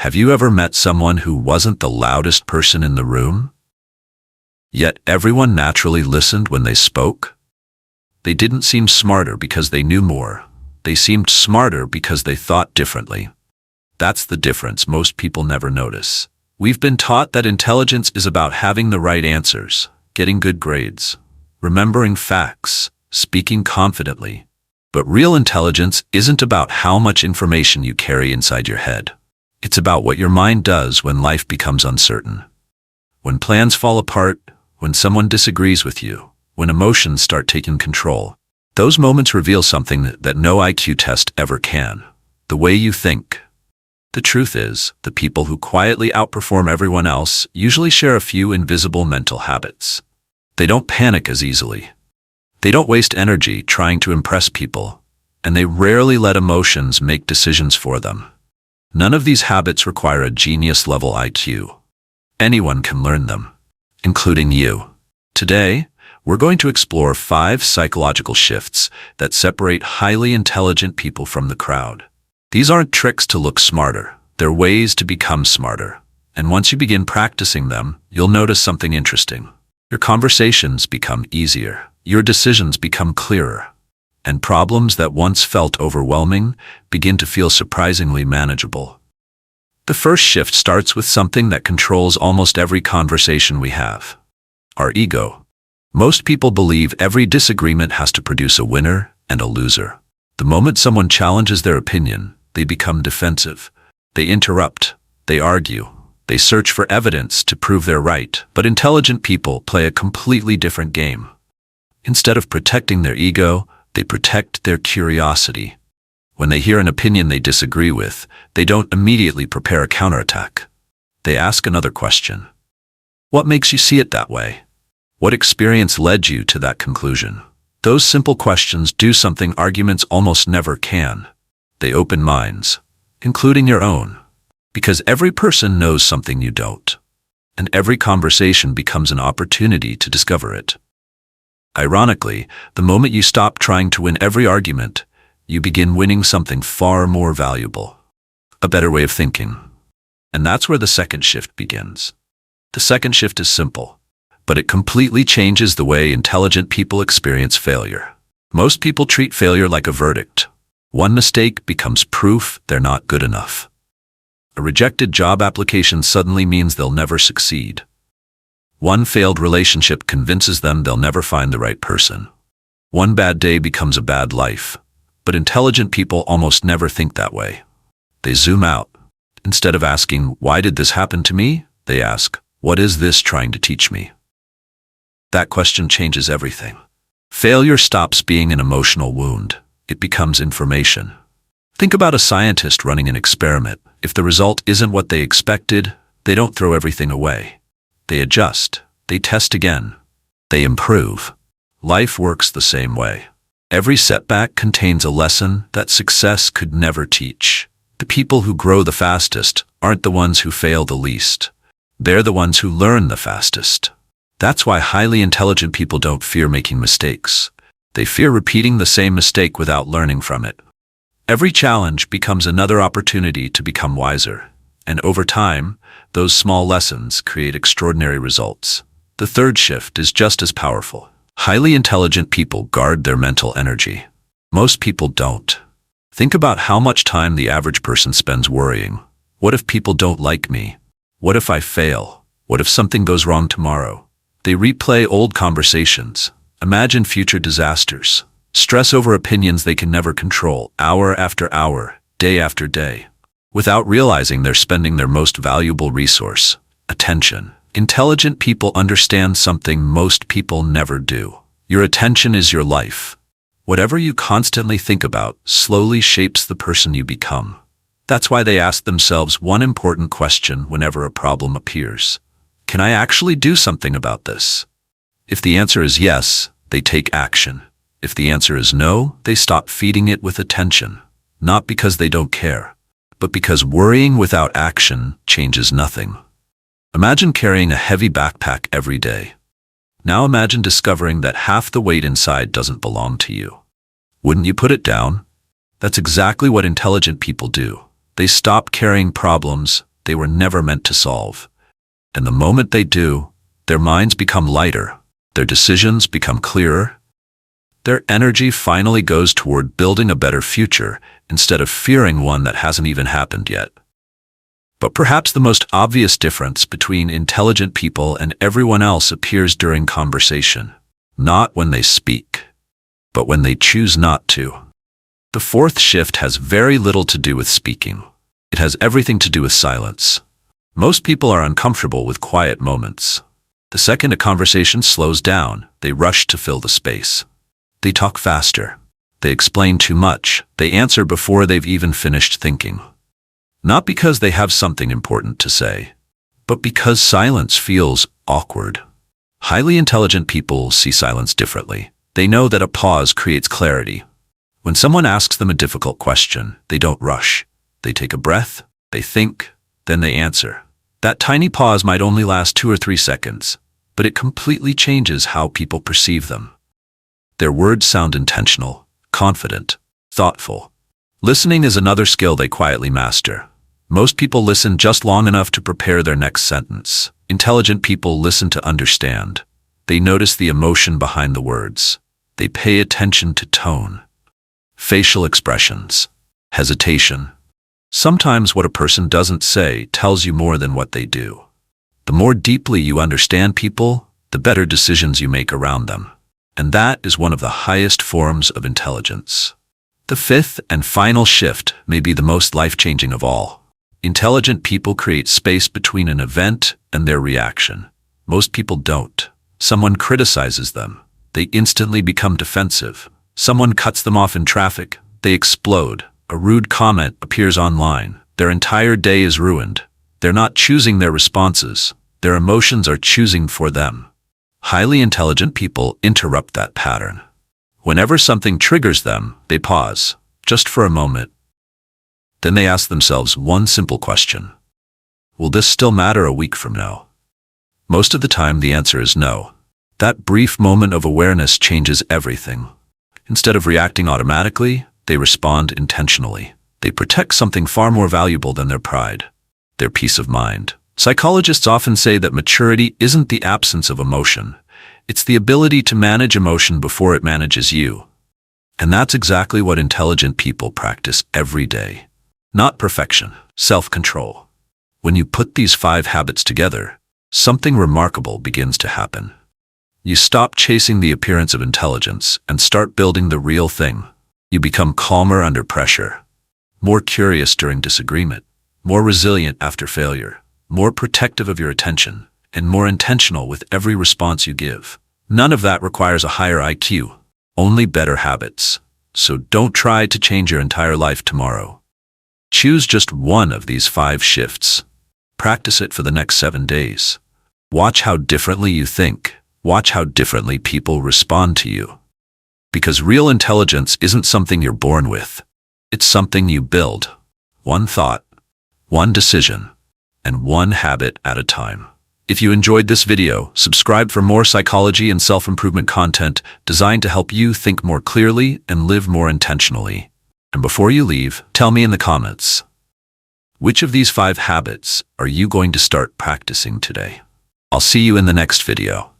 Have you ever met someone who wasn't the loudest person in the room? Yet everyone naturally listened when they spoke? They didn't seem smarter because they knew more. They seemed smarter because they thought differently. That's the difference most people never notice. We've been taught that intelligence is about having the right answers, getting good grades, remembering facts, speaking confidently. But real intelligence isn't about how much information you carry inside your head. It's about what your mind does when life becomes uncertain. When plans fall apart, when someone disagrees with you, when emotions start taking control. Those moments reveal something that no IQ test ever can: the way you think. The truth is, the people who quietly outperform everyone else usually share a few invisible mental habits. They don't panic as easily. They don't waste energy trying to impress people, and they rarely let emotions make decisions for them. None of these habits require a genius-level IQ. Anyone can learn them, including you. Today, we're going to explore 5 psychological shifts that separate highly intelligent people from the crowd. These aren't tricks to look smarter. They're ways to become smarter. And once you begin practicing them, you'll notice something interesting. Your conversations become easier. Your decisions become clearer. And problems that once felt overwhelming begin to feel surprisingly manageable. The first shift starts with something that controls almost every conversation we have: our ego. Most people believe every disagreement has to produce a winner and a loser. The moment someone challenges their opinion, they become defensive. They interrupt. They argue. They search for evidence to prove they're right. But intelligent people play a completely different game. Instead of protecting their ego, they protect their curiosity. When they hear an opinion they disagree with, they don't immediately prepare a counterattack. They ask another question. What makes you see it that way? What experience led you to that conclusion? Those simple questions do something arguments almost never can. They open minds, including your own, because every person knows something you don't, and every conversation becomes an opportunity to discover it. Ironically, the moment you stop trying to win every argument, you begin winning something far more valuable: a better way of thinking. And that's where the second shift begins. The second shift is simple, but it completely changes the way intelligent people experience failure. Most people treat failure like a verdict. One mistake becomes proof they're not good enough. A rejected job application suddenly means they'll never succeed. One failed relationship convinces them they'll never find the right person. One bad day becomes a bad life. But intelligent people almost never think that way. They zoom out. Instead of asking, "Why did this happen to me?" they ask, "What is this trying to teach me?" That question changes everything. Failure stops being an emotional wound. It becomes information. Think about a scientist running an experiment. If the result isn't what they expected, they don't throw everything away. They adjust. They test again. They improve. Life works the same way. Every setback contains a lesson that success could never teach. The people who grow the fastest aren't the ones who fail the least. They're the ones who learn the fastest. That's why highly intelligent people don't fear making mistakes. They fear repeating the same mistake without learning from it. Every challenge becomes another opportunity to become wiser. And over time, those small lessons create extraordinary results. The third shift is just as powerful. Highly intelligent people guard their mental energy. Most people don't. Think about how much time the average person spends worrying. What if people don't like me? What if I fail? What if something goes wrong tomorrow? They replay old conversations, imagine future disasters, stress over opinions they can never control, hour after hour, day after day, without realizing they're spending their most valuable resource, attention. Intelligent people understand something most people never do. Your attention is your life. Whatever you constantly think about slowly shapes the person you become. That's why they ask themselves one important question whenever a problem appears. Can I actually do something about this? If the answer is yes, they take action. If the answer is no, they stop feeding it with attention. Not because they don't care, but because worrying without action changes nothing. Imagine carrying a heavy backpack every day. Now imagine discovering that half the weight inside doesn't belong to you. Wouldn't you put it down? That's exactly what intelligent people do. They stop carrying problems, they were never meant to solve. And the moment they do, their minds become lighter, their decisions become clearer, their energy finally goes toward building a better future instead of fearing one that hasn't even happened yet. But perhaps the most obvious difference between intelligent people and everyone else appears during conversation, not when they speak, but when they choose not to. The fourth shift has very little to do with speaking. It has everything to do with silence. Most people are uncomfortable with quiet moments. The second a conversation slows down, they rush to fill the space. They talk faster. They explain too much. They answer before they've even finished thinking. Not because they have something important to say, but because silence feels awkward. Highly intelligent people see silence differently. They know that a pause creates clarity. When someone asks them a difficult question, they don't rush. They take a breath, they think, then they answer. That tiny pause might only last 2 or 3 seconds, but it completely changes how people perceive them. Their words sound intentional, confident, thoughtful. Listening is another skill they quietly master. Most people listen just long enough to prepare their next sentence. Intelligent people listen to understand. They notice the emotion behind the words. They pay attention to tone, facial expressions, hesitation. Sometimes what a person doesn't say tells you more than what they do. The more deeply you understand people, the better decisions you make around them. And that is one of the highest forms of intelligence. The fifth and final shift may be the most life-changing of all. Intelligent people create space between an event and their reaction. Most people don't. Someone criticizes them. They instantly become defensive. Someone cuts them off in traffic. They explode. A rude comment appears online. Their entire day is ruined. They're not choosing their responses. Their emotions are choosing for them. Highly intelligent people interrupt that pattern. Whenever something triggers them, they pause, just for a moment. Then they ask themselves one simple question. Will this still matter a week from now? Most of the time, the answer is no. That brief moment of awareness changes everything. Instead of reacting automatically, they respond intentionally. They protect something far more valuable than their pride, their peace of mind. Psychologists often say that maturity isn't the absence of emotion. It's the ability to manage emotion before it manages you. And that's exactly what intelligent people practice every day. Not perfection, self-control. When you put these 5 habits together, something remarkable begins to happen. You stop chasing the appearance of intelligence and start building the real thing. You become calmer under pressure, more curious during disagreement, more resilient after failure, more protective of your attention, and more intentional with every response you give. None of that requires a higher IQ, only better habits. So don't try to change your entire life tomorrow. Choose just one of these 5 shifts. Practice it for the next 7 days. Watch how differently you think. Watch how differently people respond to you. Because real intelligence isn't something you're born with. It's something you build. One thought, one decision, and one habit at a time. If you enjoyed this video, subscribe for more psychology and self-improvement content designed to help you think more clearly and live more intentionally. And before you leave, tell me in the comments, which of these 5 habits are you going to start practicing today? I'll see you in the next video.